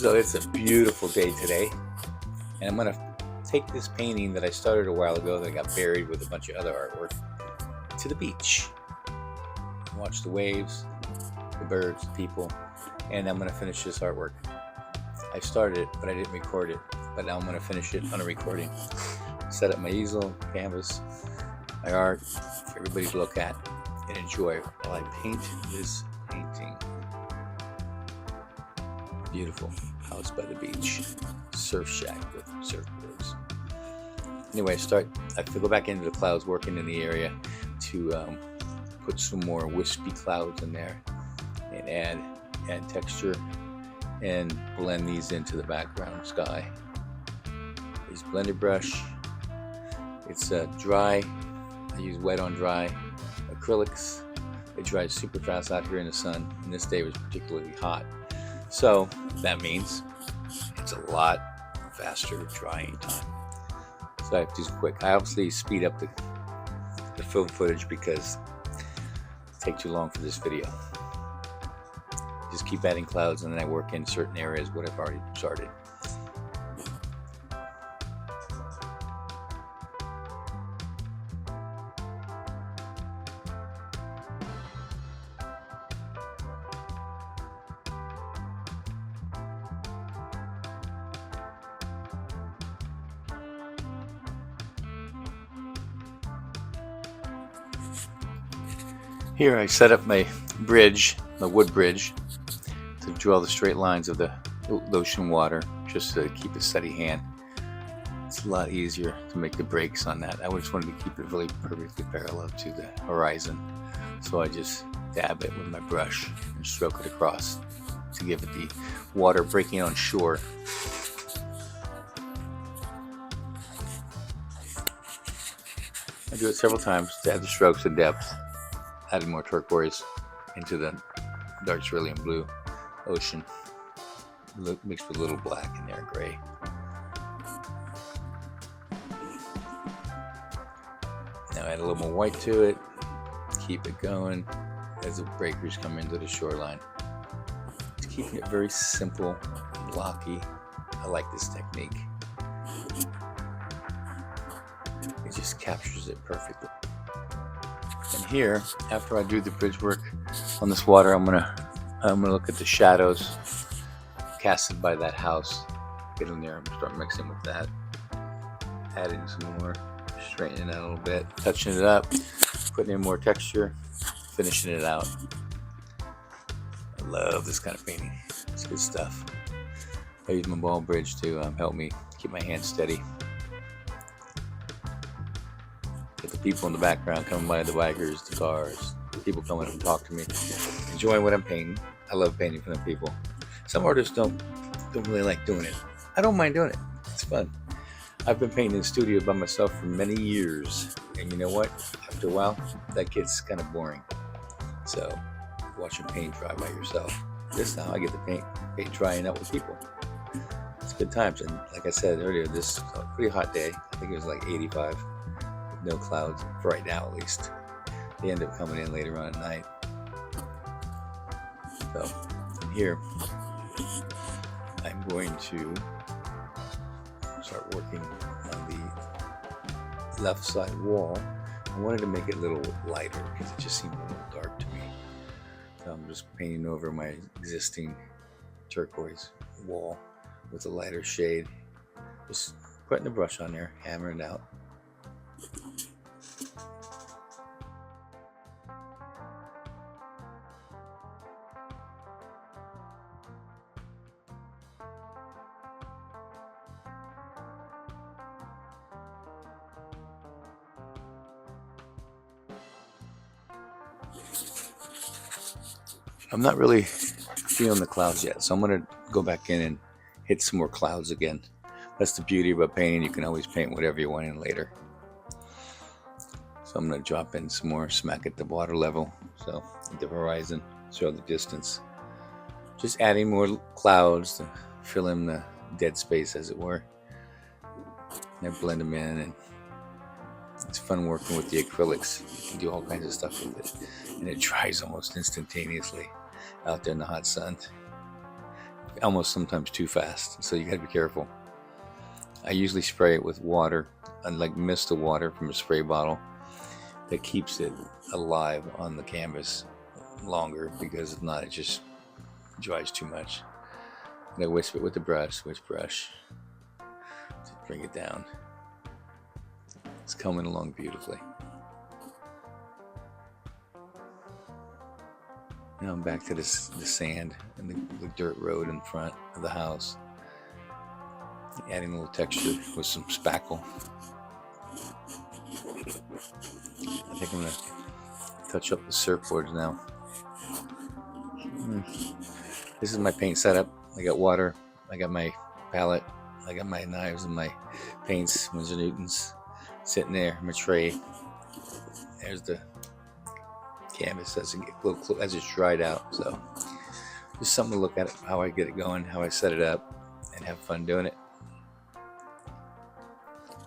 So it's a beautiful day today, and I'm gonna take this painting that I started a while ago that got buried with a bunch of other artwork to the beach. Watch the waves, the birds, the people, and I'm gonna finish this artwork. I started it, but I didn't record it, but now I'm gonna finish it on a recording. Set up my easel, canvas, my art for everybody to look at and enjoy while I paint this painting. Beautiful house by the beach, surf shack with surfboards. Anyway, I have to go back into the clouds, working in the area to put some more wispy clouds in there and add texture and blend these into the background sky. Use blended brush. It's dry. I use wet on dry acrylics. It dries super fast out here in the sun, and this day was particularly hot. So that means it's a lot faster drying time. So I have to do quick. I obviously speed up the film footage because it takes too long for this video. Just keep adding clouds, and then I work in certain areas what I've already started. Here I set up my bridge, my wood bridge, to draw the straight lines of the ocean water, just to keep a steady hand. It's a lot easier to make the breaks on that. I just wanted to keep it really perfectly parallel to the horizon. So I just dab it with my brush and stroke it across to give it the water breaking on shore. I do it several times to add the strokes and depth. Adding more turquoise into the dark cerulean blue ocean, mixed with a little black in there, gray. Now add a little more white to it. Keep it going as the breakers come into the shoreline. Just keeping it very simple, blocky. I like this technique. It just captures it perfectly. And here, after I do the bridge work on this water, I'm gonna look at the shadows casted by that house. Get in there and start mixing with that. Adding some more, straightening it out a little bit, touching it up, putting in more texture, finishing it out. I love this kind of painting. It's good stuff. I use my ball bridge to help me keep my hands steady. Get the people in the background coming by, the bikers, the cars, the people coming and talk to me, enjoying what I'm painting. I love painting for them people. Some artists don't really like doing it. I don't mind doing it. It's fun. I've been painting in the studio by myself for many years, and you know what? After a while, that gets kind of boring. So, watching paint dry by yourself. This now I get the paint drying out with people. It's good times, and like I said earlier, this is a pretty hot day. I think it was like 85. No clouds, for right now at least. They end up coming in later on at night. So, here, I'm going to start working on the left side wall. I wanted to make it a little lighter because it just seemed a little dark to me. So I'm just painting over my existing turquoise wall with a lighter shade. Just putting the brush on there, hammering it out. I'm not really feeling the clouds yet, so I'm going to go back in and hit some more clouds again. That's the beauty about painting. You can always paint whatever you want in later. So I'm going to drop in some more smack at the water level, so at the horizon, show the distance. Just adding more clouds to fill in the dead space, as it were. And I blend them in, and it's fun working with the acrylics. You can do all kinds of stuff with it, and it dries almost instantaneously out there in the hot sun. almost sometimes too fast, so you gotta be careful. I usually spray it with water, and like mist of water from a spray bottle that keeps it alive on the canvas longer, because if not, it just dries too much. And I wisp it with the brush, to bring it down. It's coming along beautifully. Now I'm back to the sand and the dirt road in front of the house. Adding a little texture with some spackle. I think I'm gonna touch up the surfboards now. This is my paint setup. I got water, I got my palette, I got my knives and my paints, Winsor Newtons, sitting there, my tray. There's the canvas as it's dried out. So just something to look at, how I get it going, how I set it up, and have fun doing it.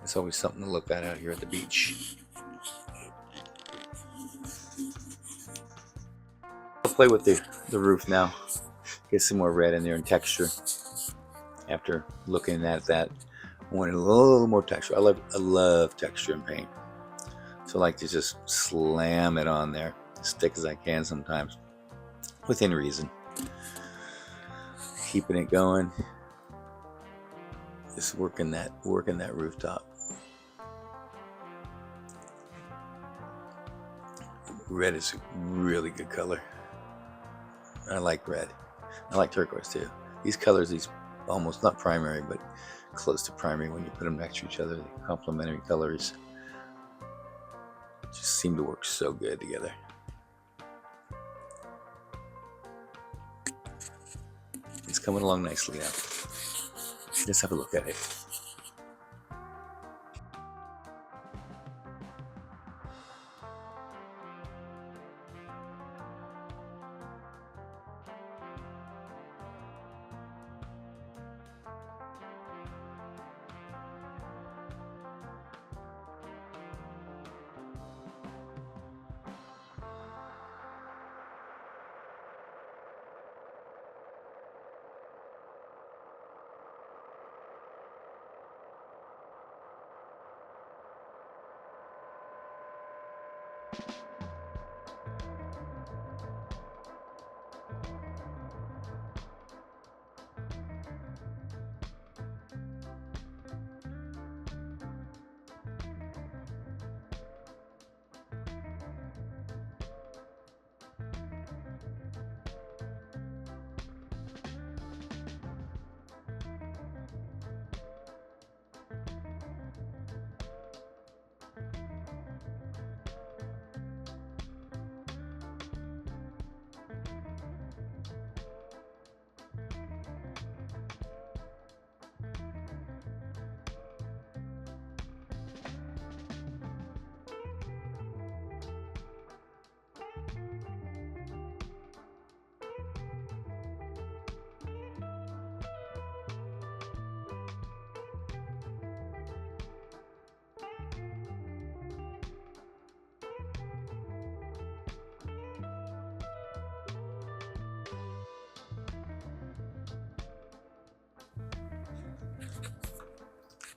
It's always something to look at out here at the beach. I'll play with the roof now, get some more red in there and texture. After looking at that, I wanted a little more texture. I love texture in paint, so I like to just slam it on there as thick as I can sometimes, within reason. Keeping it going, just working that rooftop. Red is a really good color. I like red. I like turquoise too. These colors, these almost not primary, but close to primary when you put them next to each other. The complementary colors just seem to work so good together. It's coming along nicely now. Let's have a look at it.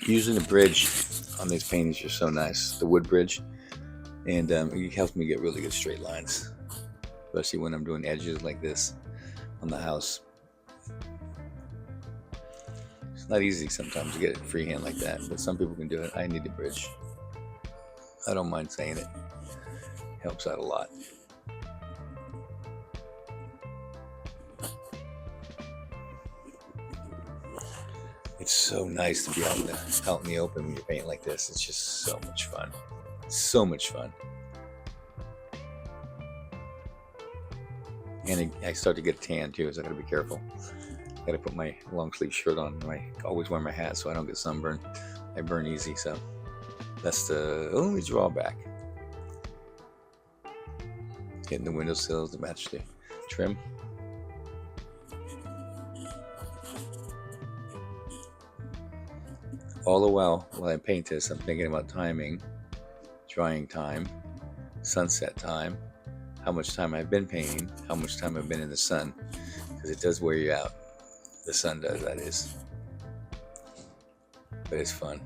Using the bridge on these paintings are so nice, the wood bridge, and it helps me get really good straight lines, especially when I'm doing edges like this on the house. It's not easy sometimes to get it freehand like that, but some people can do it. I need the bridge. I don't mind saying it. Helps out a lot. It's so nice to be out in the open when you're painting like this. It's just so much fun. So much fun. And I start to get a tan too, so I gotta be careful. I gotta put my long sleeve shirt on. I always wear my hat so I don't get sunburned. I burn easy, so that's the only drawback. Getting the windowsills to match the trim. All the while I paint this, I'm thinking about timing, drying time, sunset time, how much time I've been painting, how much time I've been in the sun, because it does wear you out. The sun does, that is. But it's fun.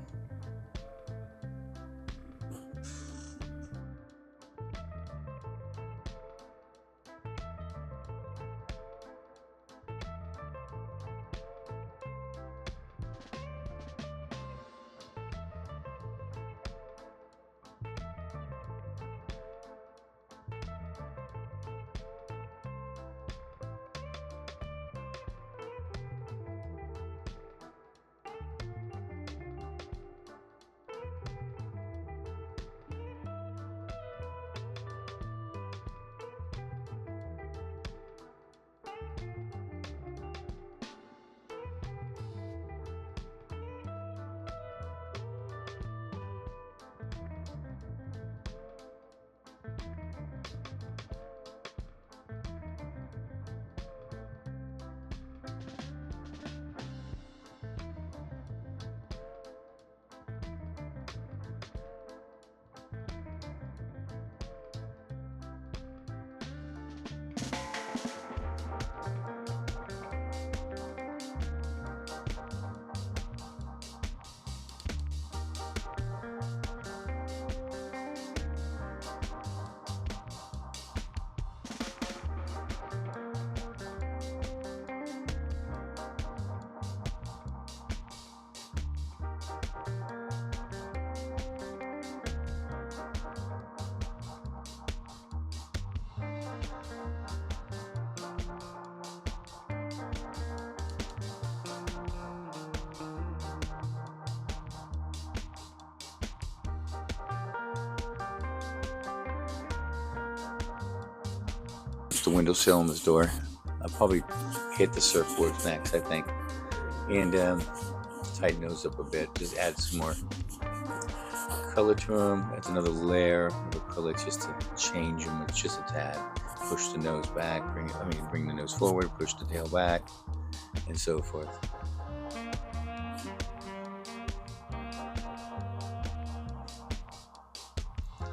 The windowsill on this door. I'll probably hit the surfboards next, I think, and tighten those up a bit. Just add some more color to them. That's another layer of acrylic just to change them. It's just a tad. Push the nose back. Bring the nose forward. Push the tail back, and so forth.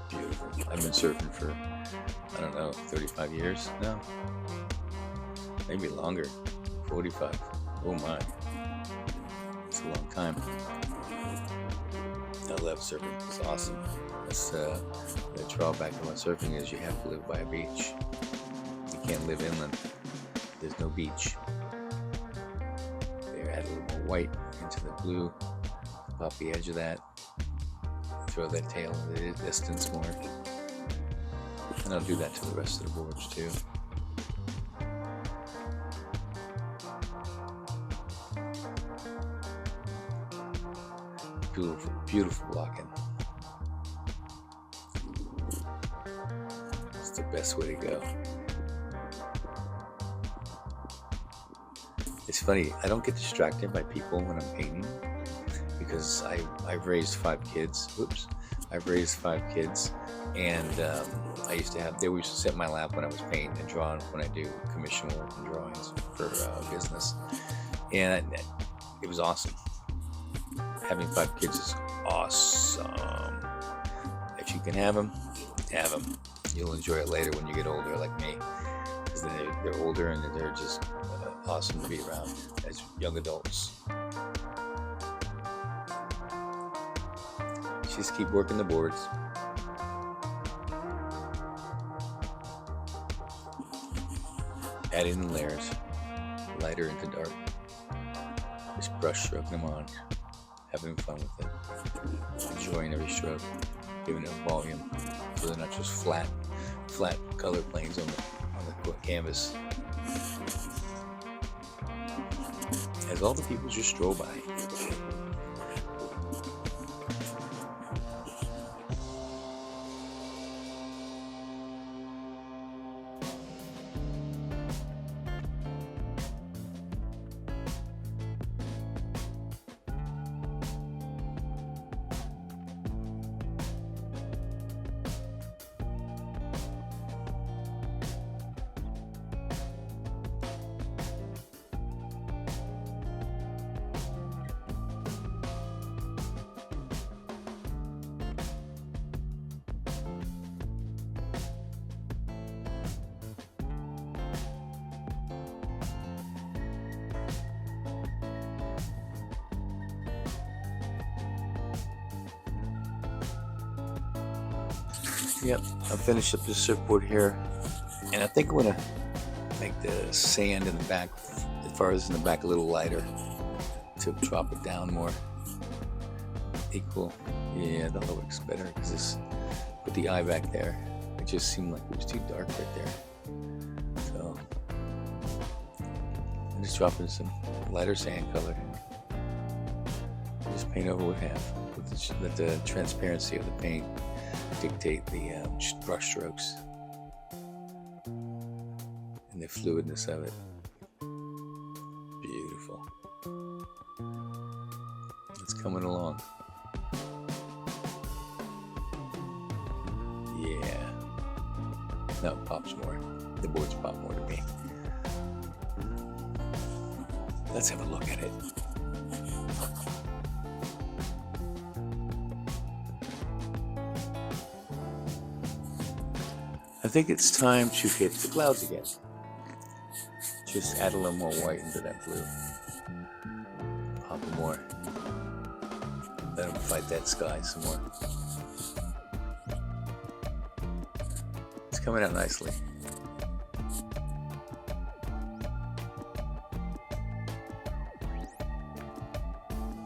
Beautiful. I've been surfing for, I don't know, 35 years now, maybe longer, 45. Oh my, it's a long time. I love surfing. It's awesome. That's the drawback about surfing is you have to live by a beach. You can't live inland. There's no beach. They add a little more white into the blue, pop the edge of that, throw that tail into the distance more. And I'll do that to the rest of the boards too. Beautiful, beautiful blocking. It's the best way to go. It's funny, I don't get distracted by people when I'm painting because I've raised 5 kids. Whoops. I've raised 5 kids, and they used to sit in my lap when I was painting and drawing when I do commission work and drawings for business, and it was awesome. Having 5 kids is awesome. If you can have them, have them. You'll enjoy it later when you get older, like me, because they're older and they're just awesome to be around as young adults. Just keep working the boards. Adding the layers, lighter into dark. Just brush stroking them on, having fun with it, enjoying every stroke, giving it volume, so they're not just flat color planes on the canvas. As all the people just stroll by. Yep, I finished up this surfboard here, and I think I'm gonna make the sand in the back, as far as in the back, a little lighter to drop it down more. Equal. Yeah, that looks better because this put the eye back there. It just seemed like it was too dark right there. So I'm just dropping some lighter sand color. Just paint over with half. Let the transparency of the paint dictate the brush strokes and the fluidness of it. Beautiful. It's coming along. Yeah. No, it pops more. The boards pop more to me. Let's have a look at it. I think it's time to hit the clouds again. Just add a little more white into that blue. Pop more. Let them fight that sky some more. It's coming out nicely.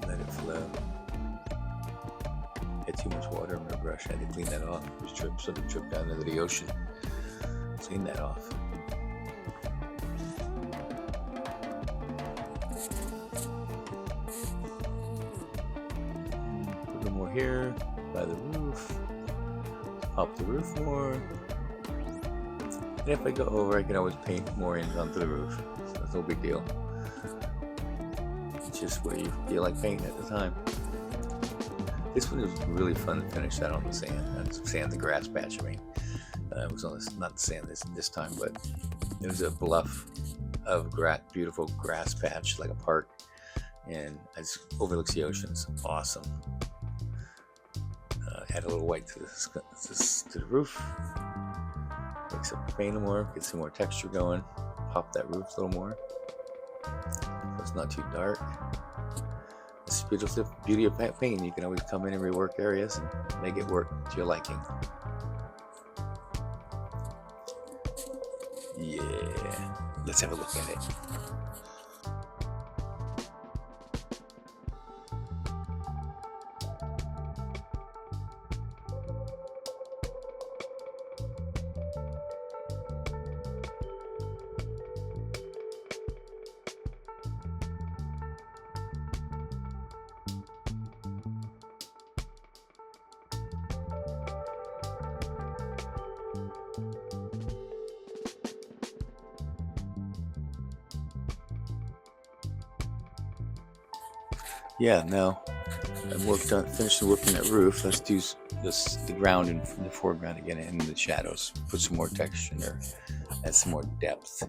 Let it flow. Had too much water in my brush. I had to clean that off. Something tripped down into the ocean. Clean that off. Put a little more here by the roof. Pop the roof more. And if I go over, I can always paint more in onto the roof. So that's no big deal. It's just what you feel like painting at the time. This one was really fun to finish that on the sand, the grass patch. I mean, it was on not the sand this time, but it was a bluff of beautiful grass patch, like a park, and it overlooks the ocean. It's awesome. Add a little white to the roof. Mix up the paint more, get some more texture going. Pop that roof a little more, so it's not too dark. It's beautiful. Beauty of painting. You can always come in and rework areas and make it work to your liking. Yeah, let's have a look at it. Yeah, now I've finished working that roof. Let's do the ground in the foreground again and the shadows. Put some more texture in there, add some more depth.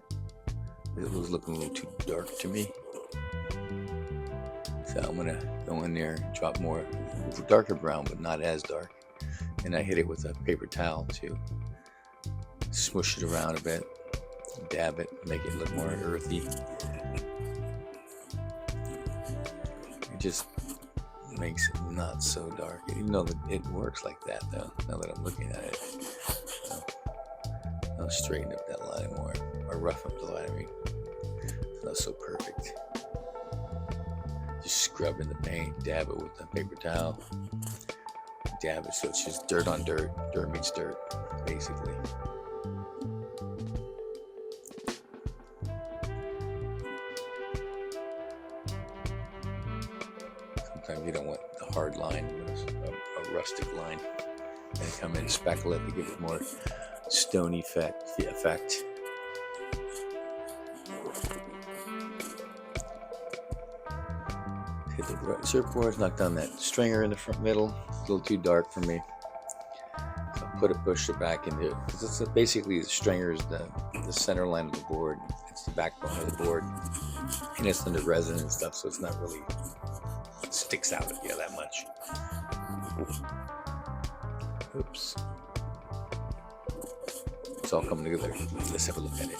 It was looking a little too dark to me. So I'm gonna go in there, drop more darker brown, but not as dark. And I hit it with a paper towel to smush it around a bit, dab it, make it look more earthy. It just makes it not so dark, even though it works like that though, now that I'm looking at it. So I'll straighten up that line more, or rough up the line, I mean. It's not so perfect. Just scrub in the paint, dab it with a paper towel. Dab it so it's just dirt on dirt. Dirt meets dirt, basically. Sometimes you don't want a hard line, a rustic line. And come in and speckle it to give it more stony effect. Hit the surfboards, knock down that stringer in the front middle. It's a little too dark for me. So I'll push it back into it. Because it's basically the stringer is the center line of the board. It's the backbone of the board. And it's under resin and stuff, so it's not really, it sticks out that much. Oops. It's all coming together. Let's have a look at it.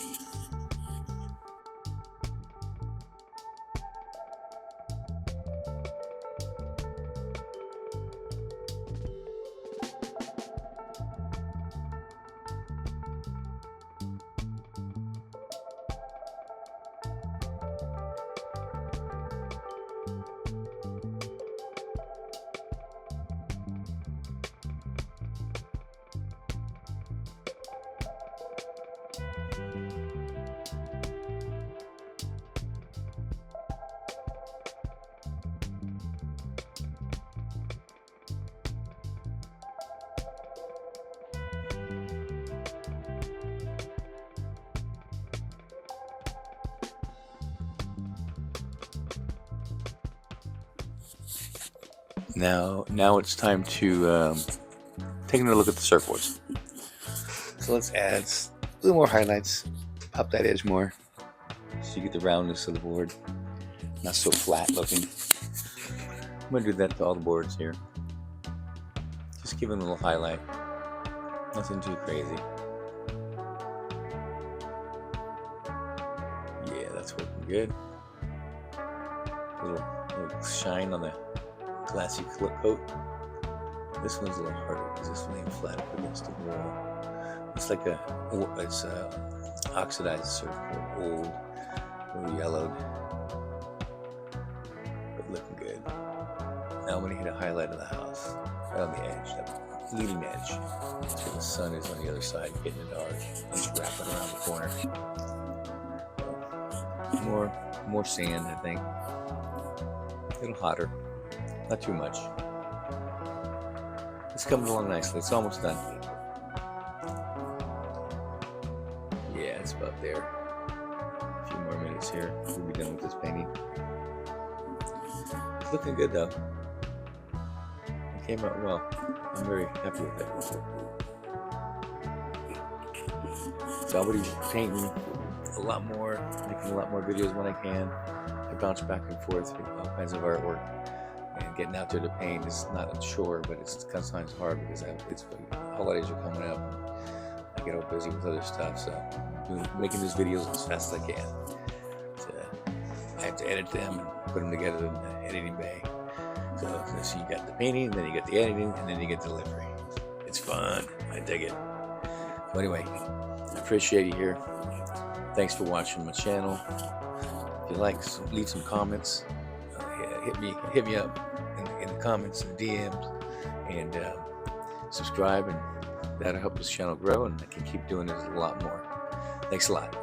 Now it's time to take another look at the surfboards. So let's add a little more highlights, pop that edge more, so you get the roundness of the board, not so flat looking. I'm gonna do that to all the boards here. Just give them a little highlight, nothing too crazy. Yeah, that's working good. A little shine on the glassy coat. This one's a little harder because this one ain't flat up against the wall. It's like it's oxidized surfboard, old, a little yellowed, but looking good. Now I'm gonna hit a highlight of the house, right on the edge, that leading edge. That's where the sun is on the other side, getting it dark. Just wrap it around the corner. More sand, I think. A little hotter, not too much. It's coming along nicely. It's almost done. Yeah, it's about there. A few more minutes here. We'll be done with this painting. It's looking good though. It came out well. I'm very happy with it. So I'll be painting a lot more, making a lot more videos when I can. I bounce back and forth with all kinds of artwork. And getting out there to paint is not on shore, but it's sometimes hard because holidays are coming up. I get all busy with other stuff, so I'm making these videos as fast as I can. I have to edit them and put them together in the editing bay. So you got the painting, then you get the editing, and then you get the delivery. It's fun. I dig it. So anyway, I appreciate you here. Thanks for watching my channel. If you like, leave some comments. Hit me up in the comments and DMs, and subscribe, and that'll help this channel grow, and I can keep doing this a lot more. Thanks a lot.